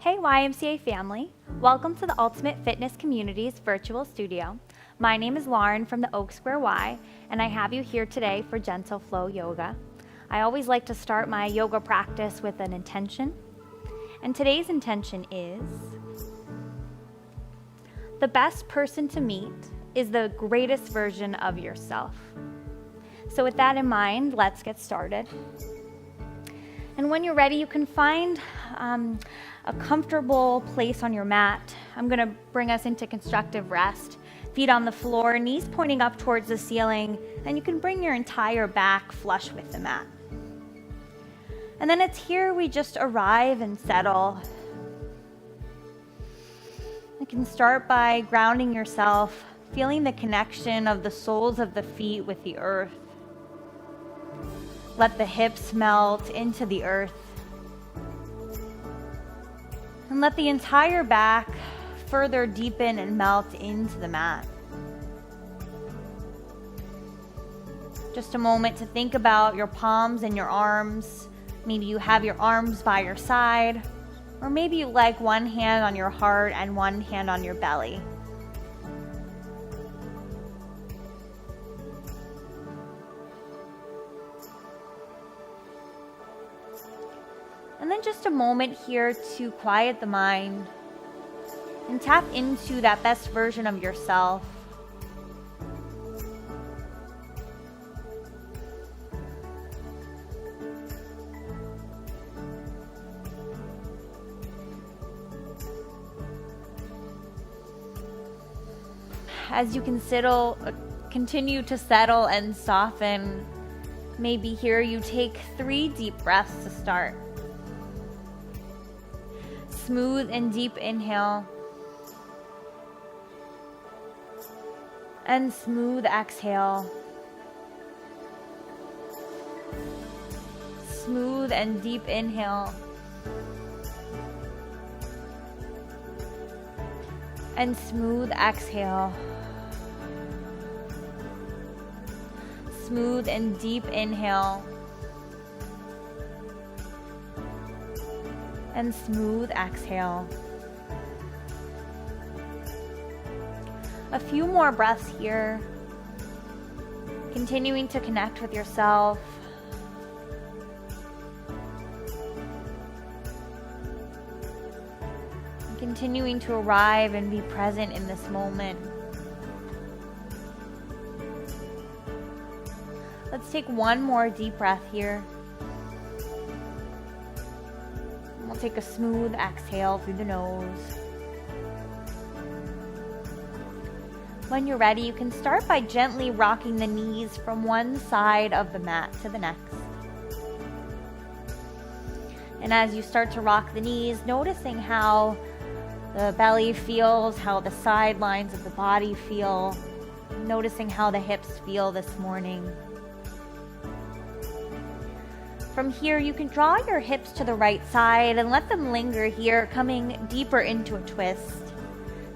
Hey YMCA family, welcome to the Ultimate Fitness Community's virtual studio. My name is Lauren from the Oak Square Y, and I have you here today for Gentle Flow Yoga. I always like to start my yoga practice with an intention, and today's intention is: the best person to meet is the greatest version of yourself. So with that in mind, let's get started. And when you're ready, you can find a comfortable place on your mat. I'm gonna bring us into constructive rest. Feet on the floor, knees pointing up towards the ceiling, and you can bring your entire back flush with the mat. And then it's here we just arrive and settle. You can start by grounding yourself, feeling the connection of the soles of the feet with the earth. Let the hips melt into the earth. And let the entire back further deepen and melt into the mat. Just a moment to think about your palms and your arms. Maybe you have your arms by your side, or maybe you like one hand on your heart and one hand on your belly. And then just a moment here to quiet the mind and tap into that best version of yourself. As you continue to settle and soften, maybe here you take 3 deep breaths to start. Smooth and deep inhale, and smooth exhale. Smooth and deep inhale, and smooth exhale. Smooth and deep inhale, and smooth exhale. A few more breaths here, continuing to connect with yourself. Continuing to arrive and be present in this moment. Let's take one more deep breath here. We'll take a smooth exhale through the nose. When you're ready, you can start by gently rocking the knees from one side of the mat to the next. And as you start to rock the knees, noticing how the belly feels, how the sidelines of the body feel, noticing how the hips feel this morning. From here, you can draw your hips to the right side and let them linger here, coming deeper into a twist.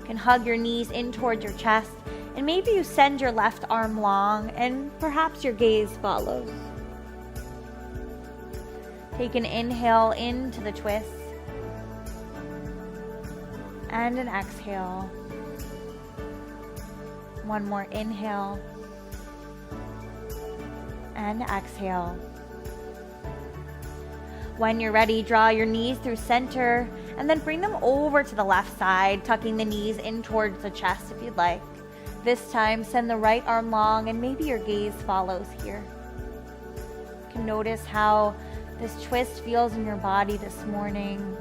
You can hug your knees in towards your chest, and maybe you send your left arm long, and perhaps your gaze follows. Take an inhale into the twist, and an exhale. One more inhale, and exhale. When you're ready, draw your knees through center and then bring them over to the left side, tucking the knees in towards the chest if you'd like. This time, send the right arm long and maybe your gaze follows here. You can notice how this twist feels in your body this morning.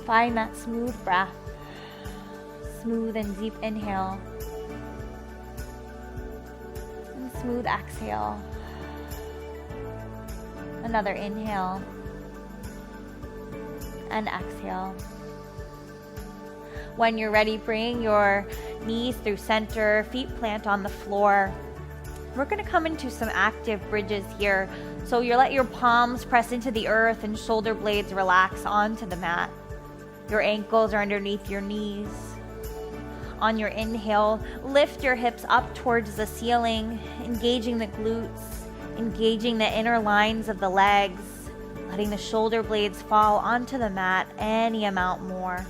Find that smooth breath, smooth and deep inhale, and smooth exhale. Another inhale and exhale. When you're ready, bring your knees through center, feet plant on the floor. We're going to come into some active bridges here. So you let your palms press into the earth and shoulder blades relax onto the mat. Your ankles are underneath your knees. On your inhale, lift your hips up towards the ceiling, engaging the glutes, engaging the inner lines of the legs. letting the shoulder blades fall onto the mat any amount more.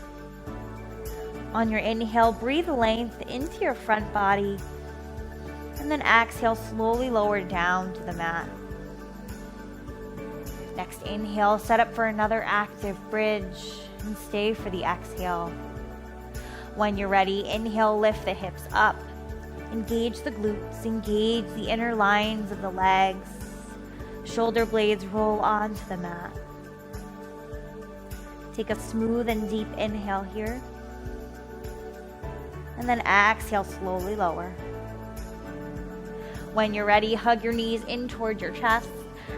On your inhale, breathe length into your front body, and then exhale, slowly lower down to the mat. Next inhale, set up for another active bridge, and stay for the exhale. When you're ready, inhale, lift the hips up. Engage the glutes, engage the inner lines of the legs. Shoulder blades roll onto the mat. Take a smooth and deep inhale here. And then exhale, slowly lower. When you're ready, hug your knees in towards your chest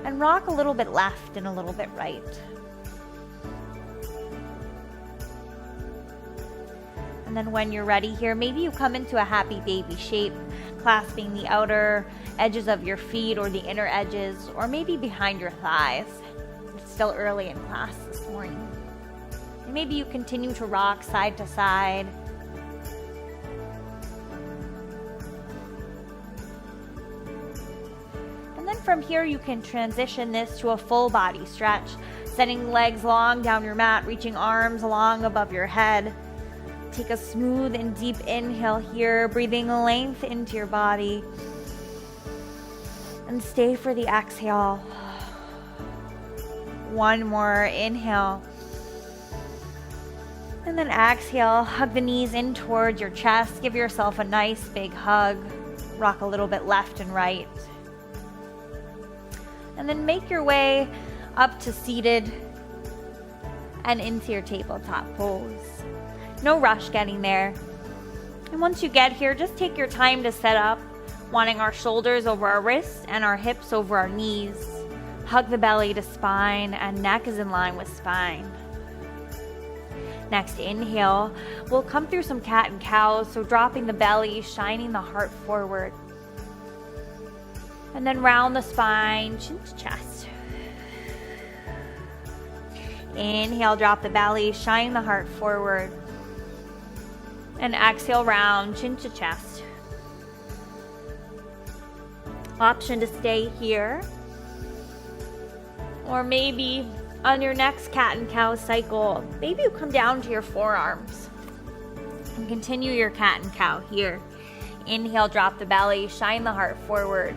and rock a little bit left and a little bit right. And then when you're ready here, maybe you come into a happy baby shape, clasping the outer edges of your feet or the inner edges, or maybe behind your thighs. It's still early in class this morning. And maybe you continue to rock side to side. And then from here, you can transition this to a full body stretch, sending legs long down your mat, reaching arms long above your head. Take a smooth and deep inhale here, breathing length into your body. And stay for the exhale. One more inhale. And then exhale, hug the knees in towards your chest. Give yourself a nice big hug. Rock a little bit left and right. And then make your way up to seated and into your tabletop pose. No rush getting there. And once you get here, just take your time to set up, wanting our shoulders over our wrists and our hips over our knees. Hug the belly to spine, and neck is in line with spine. Next inhale, we'll come through some cat and cows, so dropping the belly, shining the heart forward. And then round the spine, chin to chest. Inhale, drop the belly, shine the heart forward. And exhale, round, chin to chest. Option to stay here. Or maybe on your next cat and cow cycle, maybe you come down to your forearms. And continue your cat and cow here. Inhale, drop the belly, shine the heart forward.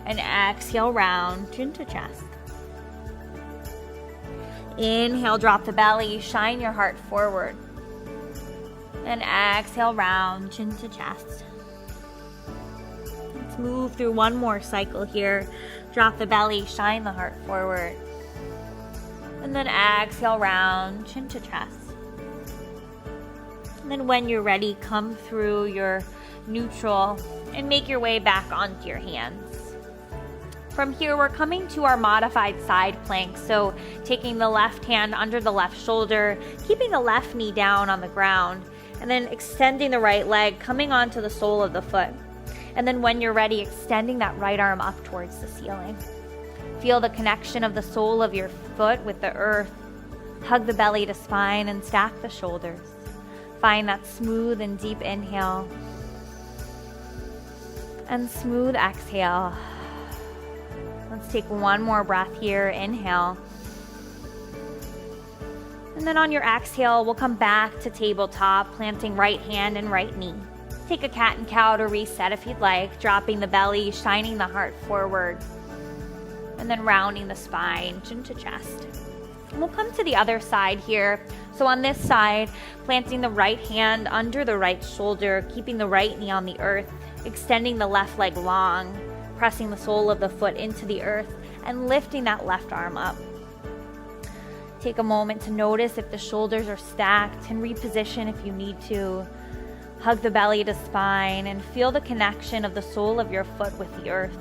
And exhale, round, chin to chest. Inhale, drop the belly, shine your heart forward. And exhale, round, chin to chest. Let's move through one more cycle here. Drop the belly, shine the heart forward. And then exhale, round, chin to chest. And then when you're ready, come through your neutral and make your way back onto your hands. From here, we're coming to our modified side plank. So taking the left hand under the left shoulder, keeping the left knee down on the ground, and then extending the right leg, coming onto the sole of the foot. And then when you're ready, extending that right arm up towards the ceiling. Feel the connection of the sole of your foot with the earth. Hug the belly to spine and stack the shoulders. Find that smooth and deep inhale. And smooth exhale. Let's take one more breath here. Inhale. And then on your exhale, we'll come back to tabletop, planting right hand and right knee. Take a cat and cow to reset if you'd like, dropping the belly, shining the heart forward, and then rounding the spine, chin to chest. And we'll come to the other side here. So on this side, planting the right hand under the right shoulder, keeping the right knee on the earth, extending the left leg long, pressing the sole of the foot into the earth, and lifting that left arm up. Take a moment to notice if the shoulders are stacked and reposition if you need to. Hug the belly to spine and feel the connection of the sole of your foot with the earth.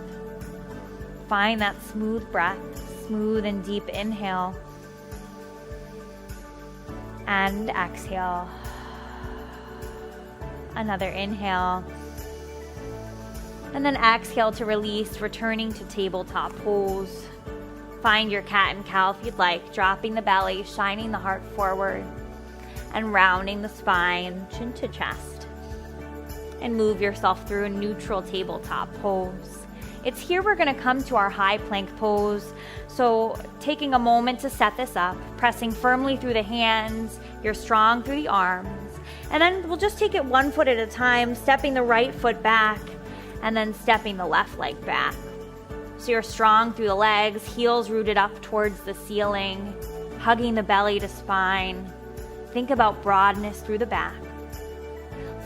Find that smooth breath, smooth and deep inhale. And exhale. Another inhale. And then exhale to release, returning to tabletop pose. Find your cat and cow if you'd like, dropping the belly, shining the heart forward, and rounding the spine, chin to chest. And move yourself through a neutral tabletop pose. It's here we're going to come to our high plank pose. So taking a moment to set this up, pressing firmly through the hands, you're strong through the arms. And then we'll just take it one foot at a time, stepping the right foot back and then stepping the left leg back. So you're strong through the legs, heels rooted up towards the ceiling, hugging the belly to spine. Think about broadness through the back.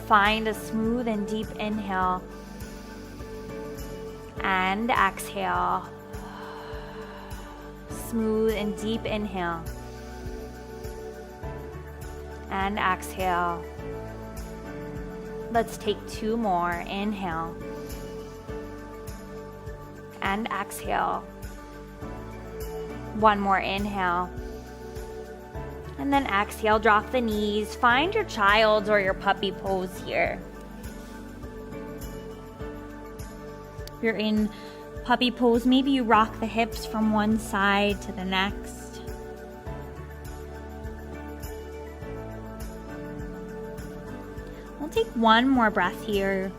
Find a smooth and deep inhale and exhale. Smooth and deep inhale and exhale. Let's take 2 more. Inhale and exhale. 1 more inhale. And then exhale, drop the knees. Find your child's or your puppy pose here. If you're in puppy pose, maybe you rock the hips from one side to the next. We'll take 1 more breath here.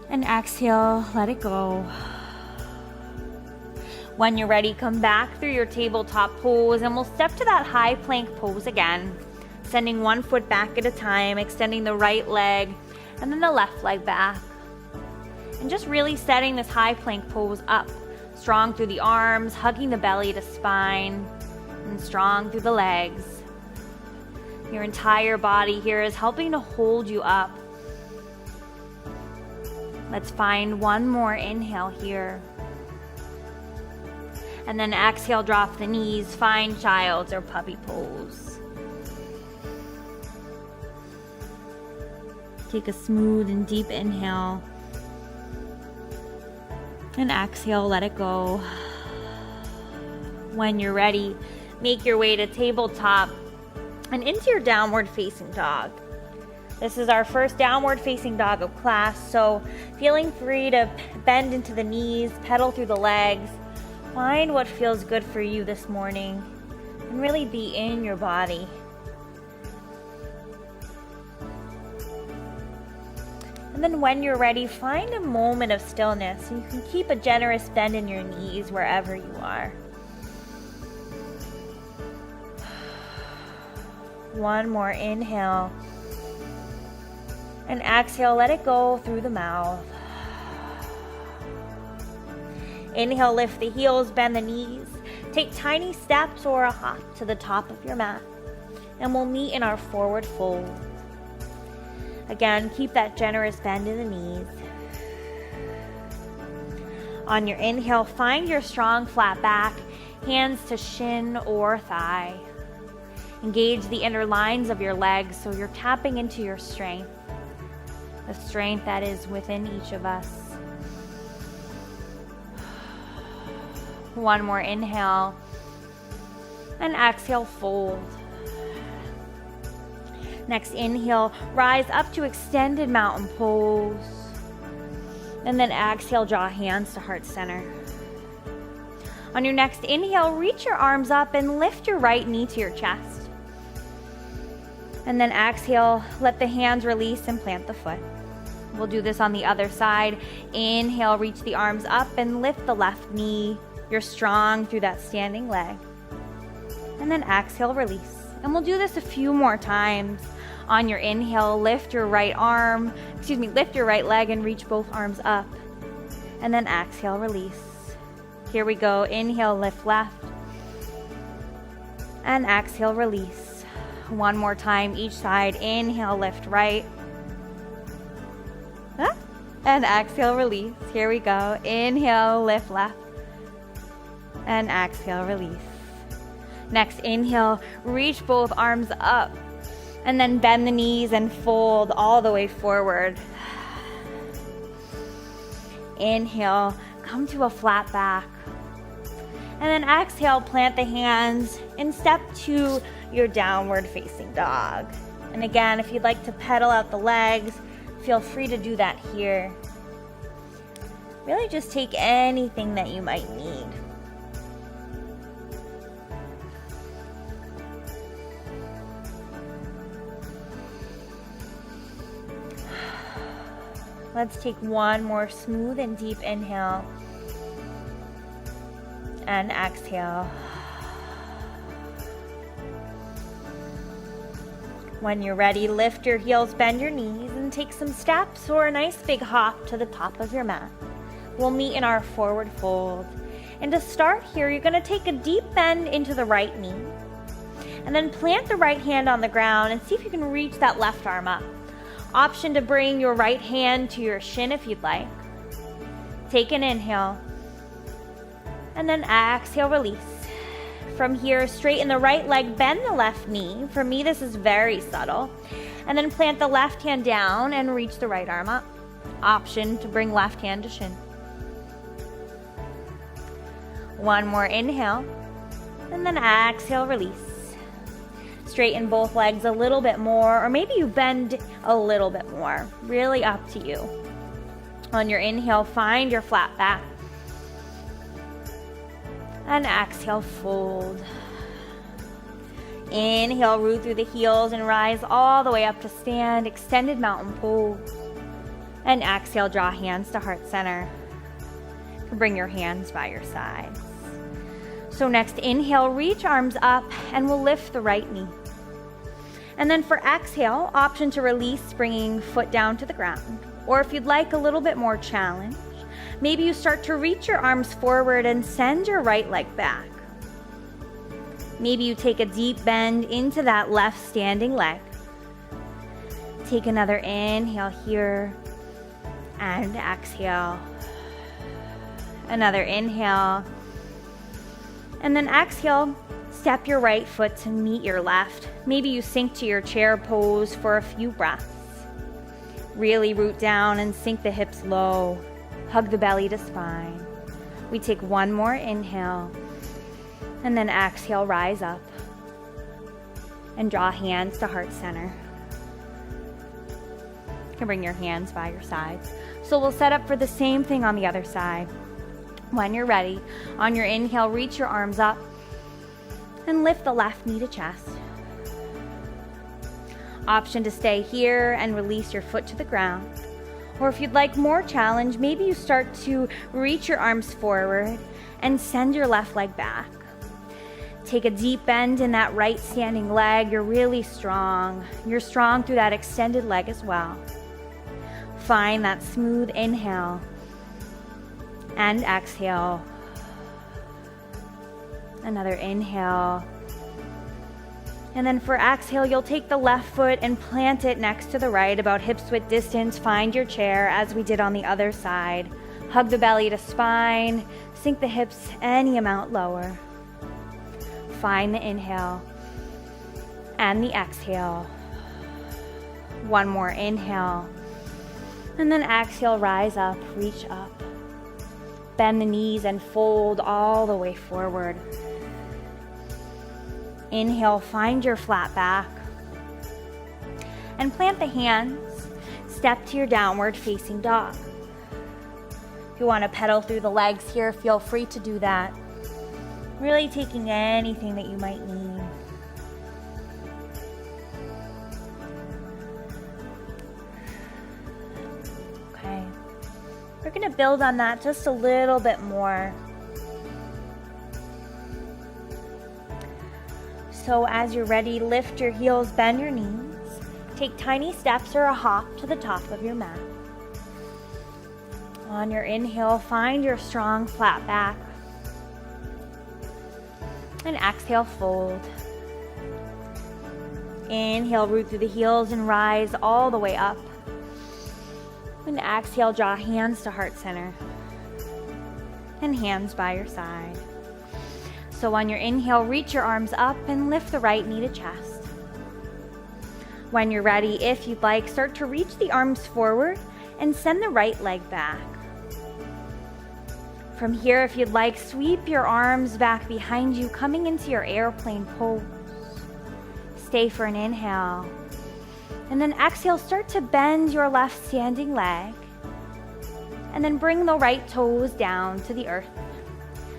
And exhale, let it go. When you're ready, come back through your tabletop pose and we'll step to that high plank pose again, sending 1 foot back at a time, extending the right leg and then the left leg back. And just really setting this high plank pose up, strong through the arms, hugging the belly to spine, and strong through the legs. Your entire body here is helping to hold you up. Let's find 1 more inhale here. And then exhale, drop the knees, find child's or puppy pose. Take a smooth and deep inhale. And exhale, let it go. When you're ready, make your way to tabletop and into your downward facing dog. This is our first downward facing dog of class, so feeling free to bend into the knees, pedal through the legs. Find what feels good for you this morning and really be in your body. And then when you're ready, find a moment of stillness. You can keep a generous bend in your knees wherever you are. 1 more inhale. And exhale, let it go through the mouth. Inhale, lift the heels, bend the knees. Take tiny steps or a hop to the top of your mat. And we'll meet in our forward fold. Again, keep that generous bend in the knees. On your inhale, find your strong flat back, hands to shin or thigh. Engage the inner lines of your legs so you're tapping into your strength, the strength that is within each of us. 1 more inhale and exhale, fold. Next inhale, rise up to extended mountain pose. And then exhale, draw hands to heart center. On your next inhale, reach your arms up and lift your right knee to your chest. And then exhale, let the hands release and plant the foot. We'll do this on the other side. Inhale, reach the arms up and lift the left knee. You're strong through that standing leg. And then exhale, release. And we'll do this a few more times. On your inhale, lift your right leg and reach both arms up. And then exhale, release. Here we go. Inhale, lift left. And exhale, release. 1 more time each side. Inhale, lift right. And exhale, release. Here we go. Inhale, lift left. And exhale, release. Next, inhale, reach both arms up. And then bend the knees and fold all the way forward. Inhale, come to a flat back. And then exhale, plant the hands and step to your downward facing dog. And again, if you'd like to pedal out the legs, feel free to do that here. Really just take anything that you might need. Let's take one more smooth and deep inhale. And exhale. When you're ready, lift your heels, bend your knees, and take some steps or a nice big hop to the top of your mat. We'll meet in our forward fold. And to start here, you're going to take a deep bend into the right knee. And then plant the right hand on the ground and see if you can reach that left arm up. Option to bring your right hand to your shin if you'd like. Take an inhale. And then exhale, release. From here, straighten the right leg, bend the left knee. For me, this is very subtle. And then plant the left hand down and reach the right arm up. Option to bring left hand to shin. One more inhale. And then exhale, release. Straighten both legs a little bit more, or maybe you bend a little bit more. Really up to you. On your inhale, find your flat back. And exhale, fold. Inhale, root through the heels and rise all the way up to stand, extended mountain pose. And exhale, draw hands to heart center. Bring your hands by your sides. So next, inhale, reach arms up, and we'll lift the right knee. And then for exhale, option to release, bringing foot down to the ground. Or if you'd like a little bit more challenge, maybe you start to reach your arms forward and send your right leg back. Maybe you take a deep bend into that left standing leg. Take another inhale here and exhale. Another inhale. And then exhale, step your right foot to meet your left. Maybe you sink to your chair pose for a few breaths. Really root down and sink the hips low. Hug the belly to spine. We take one more inhale. And then exhale, rise up. And draw hands to heart center. You can bring your hands by your sides. So we'll set up for the same thing on the other side. When you're ready, on your inhale, reach your arms up and lift the left knee to chest. Option to stay here and release your foot to the ground. Or if you'd like more challenge, maybe you start to reach your arms forward and send your left leg back. Take a deep bend in that right standing leg. You're really strong. You're strong through that extended leg as well. Find that smooth inhale. And exhale. Another inhale. And then for exhale, you'll take the left foot and plant it next to the right, about hips width distance. Find your chair as we did on the other side. Hug the belly to spine. Sink the hips any amount lower. Find the inhale and the exhale. One more inhale. And then exhale, rise up, reach up. Bend the knees and fold all the way forward. Inhale, find your flat back. And plant the hands. Step to your downward facing dog. If you want to pedal through the legs here, feel free to do that. Really taking anything that you might need. Okay. We're going to build on that just a little bit more. So as you're ready, lift your heels, bend your knees. Take tiny steps or a hop to the top of your mat. On your inhale, find your strong flat back. And exhale, fold. Inhale, root through the heels and rise all the way up. And exhale, draw hands to heart center. And hands by your side. So on your inhale, reach your arms up and lift the right knee to chest. When you're ready, if you'd like, start to reach the arms forward and send the right leg back. From here, if you'd like, sweep your arms back behind you, coming into your airplane pose. Stay for an inhale. And then exhale, start to bend your left standing leg. And then bring the right toes down to the earth.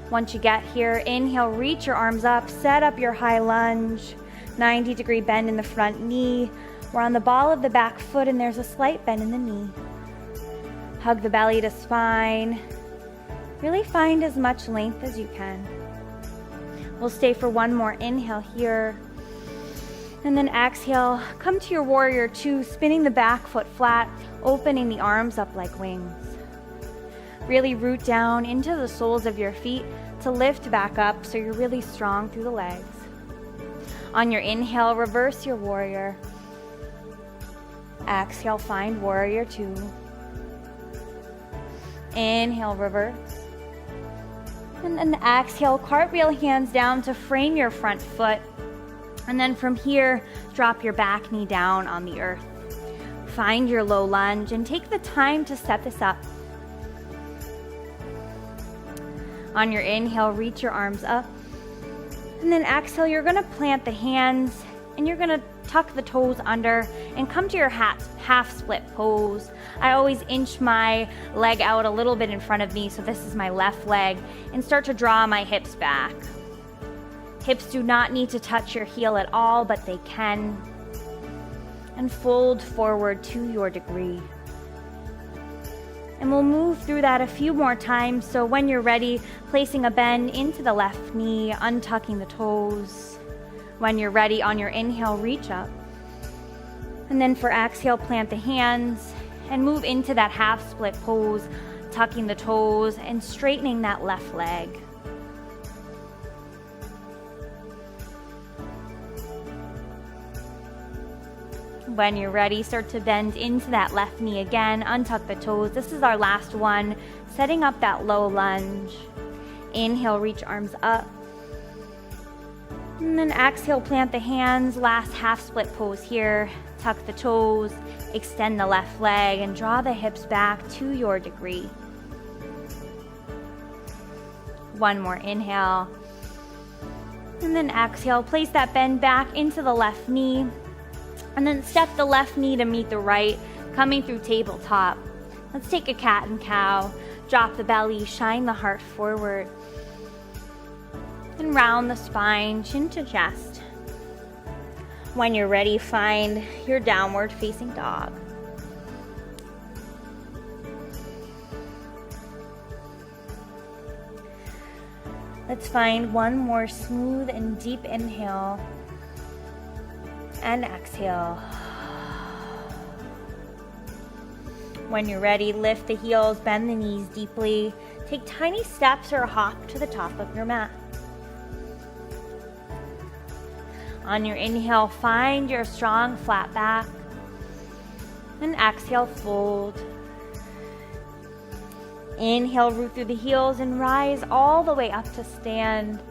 Once you get here, inhale, reach your arms up, set up your high lunge, 90-degree bend in the front knee. We're on the ball of the back foot and there's a slight bend in the knee. Hug the belly to spine. Really find as much length as you can. We'll stay for one more inhale here. And then exhale, come to your warrior two, spinning the back foot flat, opening the arms up like wings. Really root down into the soles of your feet to lift back up so you're really strong through the legs. On your inhale, reverse your warrior. Exhale, find warrior two. Inhale, reverse. And then exhale, cartwheel hands down to frame your front foot. And then from here, drop your back knee down on the earth. Find your low lunge and take the time to set this up. On your inhale, reach your arms up. And then exhale, you're gonna plant the hands and you're gonna tuck the toes under and come to your half split pose. I always inch my leg out a little bit in front of me, so this is my left leg, and start to draw my hips back. Hips do not need to touch your heel at all, but they can. And fold forward to your degree. And we'll move through that a few more times, so when you're ready, placing a bend into the left knee, untucking the toes. When you're ready, on your inhale, reach up. And then for exhale, plant the hands and move into that half split pose, tucking the toes and straightening that left leg. When you're ready, start to bend into that left knee again, untuck the toes. This is our last one, setting up that low lunge. Inhale, reach arms up. And then exhale, plant the hands, last half split pose here. Tuck the toes, extend the left leg, and draw the hips back to your degree. One more inhale. And then exhale, place that bend back into the left knee. And then step the left knee to meet the right, coming through tabletop. Let's take a cat and cow. Drop the belly, shine the heart forward. And round the spine, chin to chest. When you're ready, find your downward facing dog. Let's find one more smooth and deep inhale. And exhale. When you're ready, lift the heels, bend the knees deeply. Take tiny steps or a hop to the top of your mat. On your inhale, find your strong flat back. And exhale, fold. Inhale, root through the heels and rise all the way up to stand.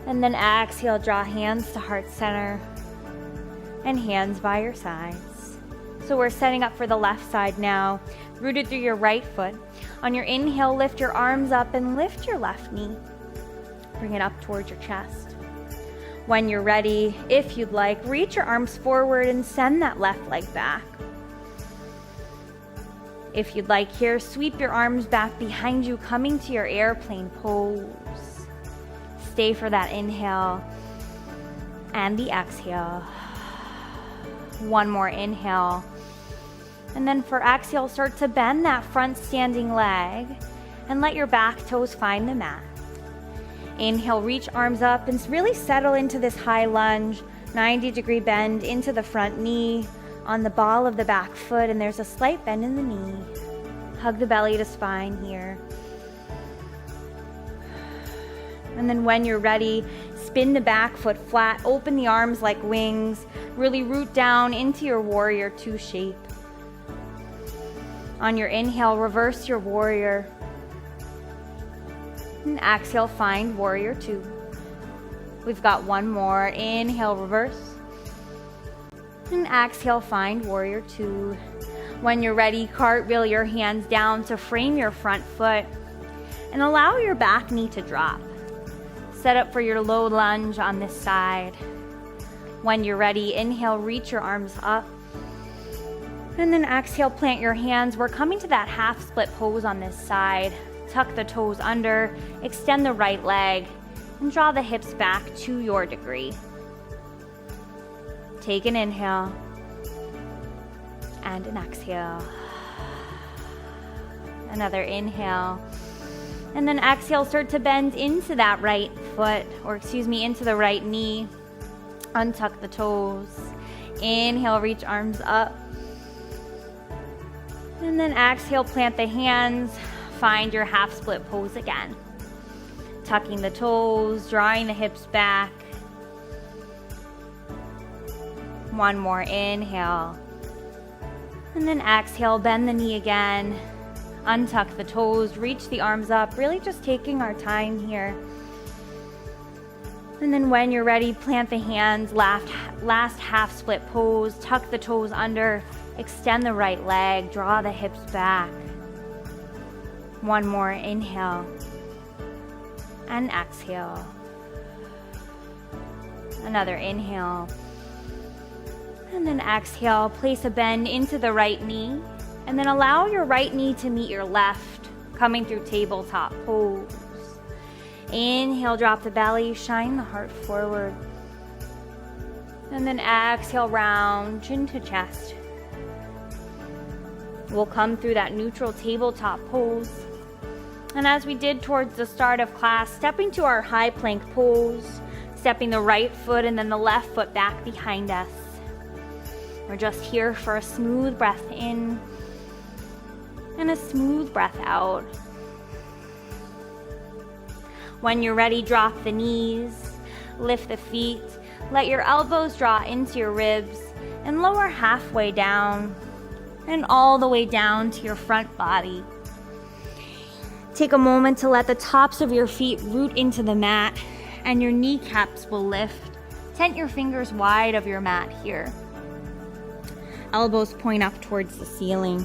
And then exhale, draw hands to heart center. And hands by your sides. So we're setting up for the left side now, rooted through your right foot. On your inhale, lift your arms up and lift your left knee. Bring it up towards your chest. When you're ready, if you'd like, reach your arms forward and send that left leg back. If you'd like here, sweep your arms back behind you, coming to your airplane pose. Stay for that inhale and the exhale. One more inhale. And then for exhale, start to bend that front standing leg and let your back toes find the mat. Inhale, reach arms up and really settle into this high lunge, 90-degree bend into the front knee, on the ball of the back foot, and there's a slight bend in the knee. Hug the belly to spine here. And then when you're ready, spin the back foot flat, open the arms like wings, really root down into your warrior two shape. On your inhale, reverse your warrior. And exhale, find warrior two. We've got one more. Inhale, reverse. And exhale, find warrior two. When you're ready, cartwheel your hands down to frame your front foot and allow your back knee to drop. Set up for your low lunge on this side. When you're ready, inhale, reach your arms up. And then exhale, plant your hands. We're coming to that half split pose on this side. Tuck the toes under, extend the right leg, and draw the hips back to your degree. Take an inhale and an exhale. Another inhale. And then exhale, start to bend into that right foot, into the right knee. Untuck the toes. Inhale, reach arms up. And then exhale, plant the hands. Find your half split pose again. Tucking the toes, drawing the hips back. One more inhale. And then exhale, bend the knee again. Untuck the toes, reach the arms up, really just taking our time here. And then when you're ready, plant the hands, last half split pose, tuck the toes under, extend the right leg, draw the hips back. One more inhale and exhale. Another inhale. And then exhale, place a bend into the right knee. And then allow your right knee to meet your left, coming through tabletop pose. Inhale, drop the belly, shine the heart forward. And then exhale, round chin to chest. We'll come through that neutral tabletop pose. And as we did towards the start of class, stepping to our high plank pose, stepping the right foot and then the left foot back behind us. We're just here for a smooth breath in and a smooth breath out. When you're ready, drop the knees, lift the feet, let your elbows draw into your ribs and lower halfway down and all the way down to your front body. Take a moment to let the tops of your feet root into the mat and your kneecaps will lift. Tent your fingers wide of your mat here. Elbows point up towards the ceiling.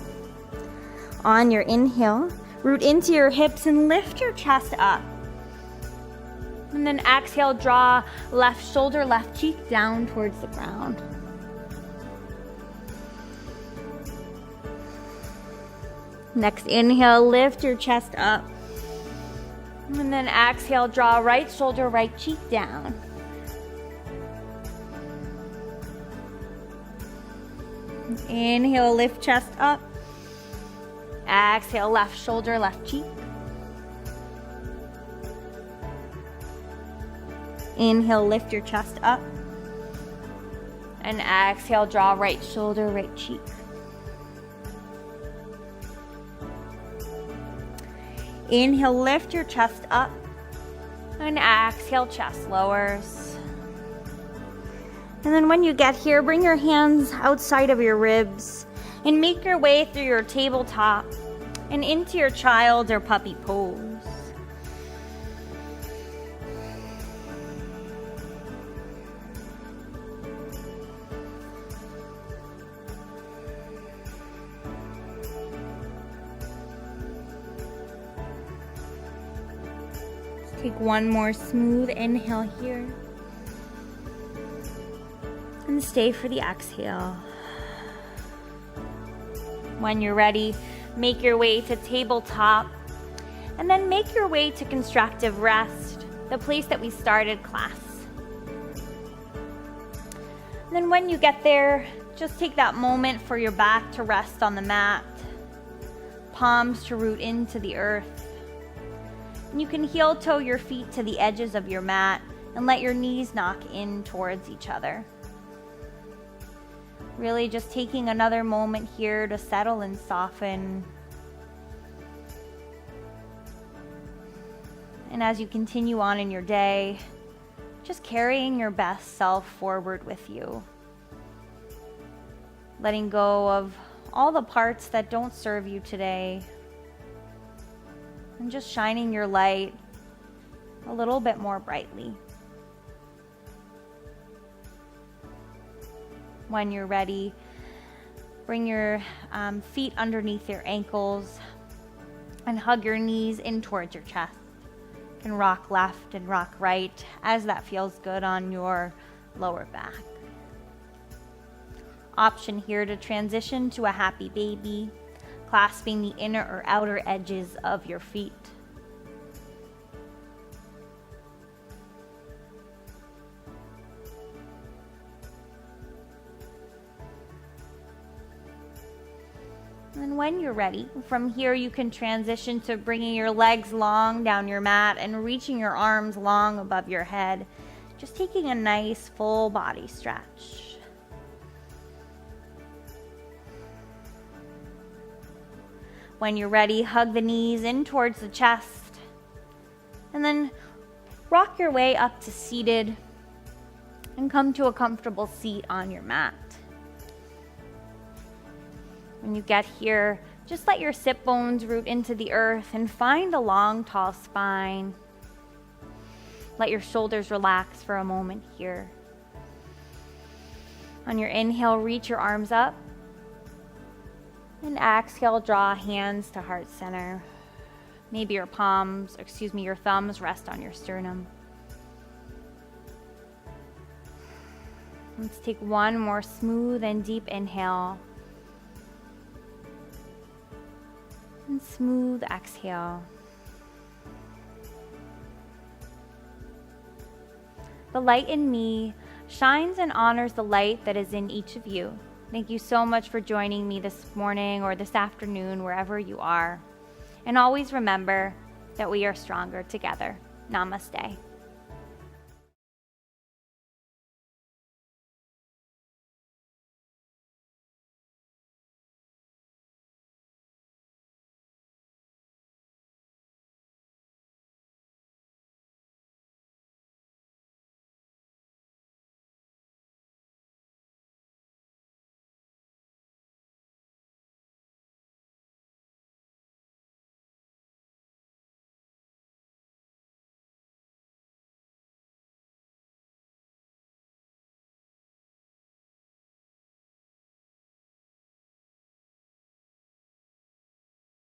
On your inhale, root into your hips and lift your chest up. And then exhale, draw left shoulder, left cheek down towards the ground. Next inhale, lift your chest up. And then exhale, draw right shoulder, right cheek down. Inhale, lift chest up. Exhale, left shoulder, left cheek. Inhale, lift your chest up. And exhale, draw right shoulder, right cheek. Inhale, lift your chest up. And exhale, chest lowers. And then when you get here, bring your hands outside of your ribs and make your way through your tabletop and into your child or puppy pose. Take one more smooth inhale here. And stay for the exhale. When you're ready, make your way to tabletop. And then make your way to constructive rest, the place that we started class. And then when you get there, just take that moment for your back to rest on the mat. Palms to root into the earth. And you can heel toe your feet to the edges of your mat and let your knees knock in towards each other. Really just taking another moment here to settle and soften. And as you continue on in your day, just carrying your best self forward with you. Letting go of all the parts that don't serve you today. And just shining your light a little bit more brightly. When you're ready, bring your feet underneath your ankles and hug your knees in towards your chest. You can rock left and rock right as that feels good on your lower back. Option here to transition to a happy baby, clasping the inner or outer edges of your feet. And when you're ready, from here you can transition to bringing your legs long down your mat and reaching your arms long above your head. Just taking a nice full body stretch. When you're ready, hug the knees in towards the chest, and then rock your way up to seated and come to a comfortable seat on your mat. When you get here, just let your sit bones root into the earth and find a long, tall spine. Let your shoulders relax for a moment here. On your inhale, reach your arms up. And exhale, draw hands to heart center. Maybe your thumbs rest on your sternum. Let's take one more smooth and deep inhale. And smooth exhale. The light in me shines and honors the light that is in each of you. Thank you so much for joining me this morning or this afternoon, wherever you are. And always remember that we are stronger together. Namaste.